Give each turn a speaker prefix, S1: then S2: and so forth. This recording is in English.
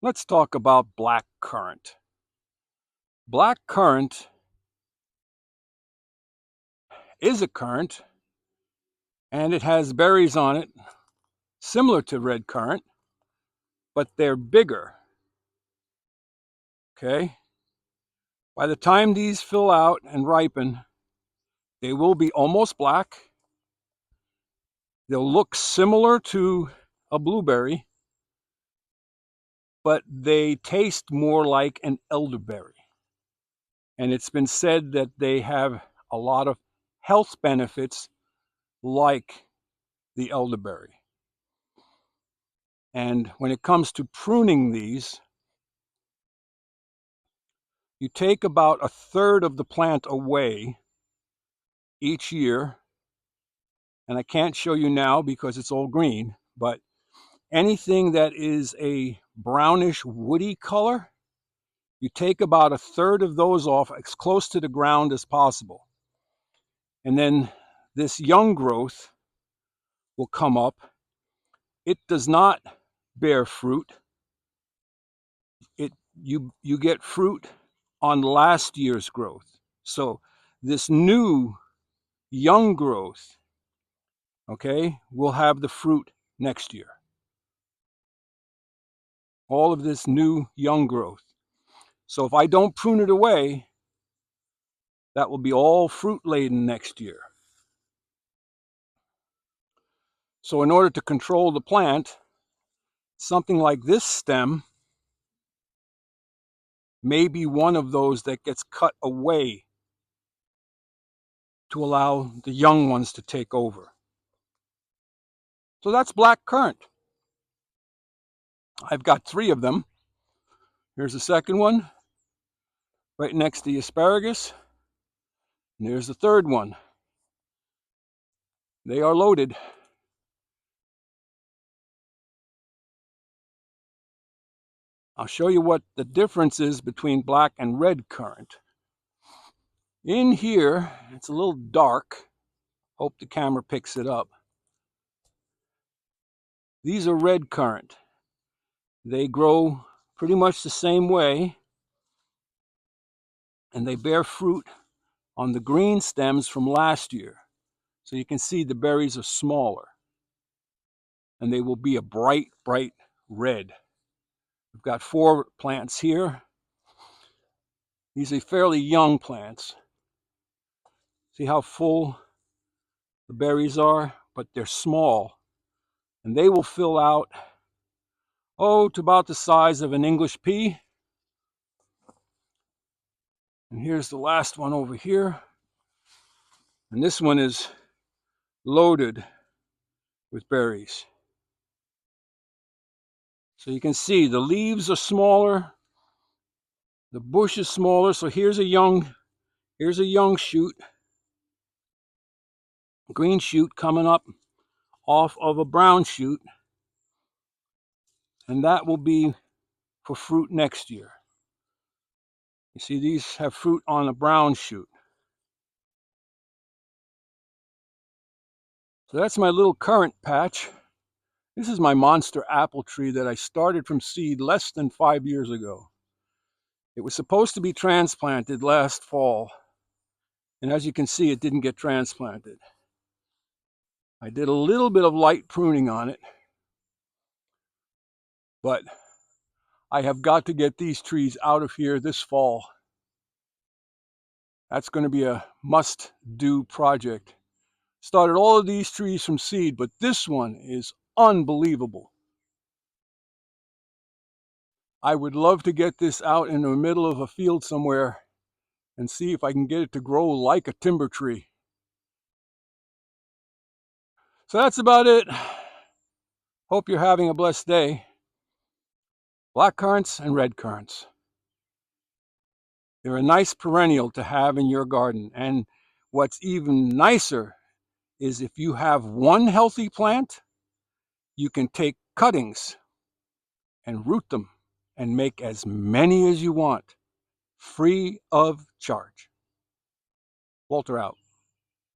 S1: Let's talk about black currant. Black currant is a currant, and it has berries on it similar to red currant, but they're bigger. Okay? By the time these fill out and ripen, they will be almost black. They'll look similar to a blueberry, but they taste more like an elderberry. And it's been said that they have a lot of health benefits like the elderberry. And when it comes to pruning these, you take about a third of the plant away each year. And I can't show you now because it's all green, but anything that is a brownish woody color, you take about a third of those off as close to the ground as possible. And then this young growth will come up. It does not bear fruit. You get fruit on last year's growth. So this new young growth, okay, will have the fruit next year. All of this new young growth. So if I don't prune it away, that will be all fruit laden next year. So in order to control the plant, something like this stem may be one of those that gets cut away to allow the young ones to take over. So that's black currant. I've got 3 of them. Here's the second one, right next to the asparagus. And there's the third one. They are loaded. I'll show you what the difference is between black and red currant. In here, it's a little dark. Hope the camera picks it up. These are red currant. They grow pretty much the same way, and they bear fruit on the green stems from last year. So you can see the berries are smaller, and they will be a bright, bright red. We've got 4 plants here. These are fairly young plants. See how full the berries are? But they're small, and they will fill out, to about the size of an English pea. And here's the last one over here. And this one is loaded with berries. So you can see the leaves are smaller, the bush is smaller. So here's a young shoot, green shoot coming up off of a brown shoot, and that will be for fruit next year. You see, these have fruit on a brown shoot. So that's my little currant patch. This is my monster apple tree that I started from seed less than 5 years ago. It was supposed to be transplanted last fall, and as you can see, it didn't get transplanted. I did a little bit of light pruning on it, but I have got to get these trees out of here this fall. That's going to be a must-do project. Started all of these trees from seed, but this one is unbelievable. I would love to get this out in the middle of a field somewhere and see if I can get it to grow like a timber tree. So that's about it. Hope you're having a blessed day. Black currants and red currants. They're a nice perennial to have in your garden. And what's even nicer is if you have one healthy plant, you can take cuttings and root them and make as many as you want, free of charge. Walter out.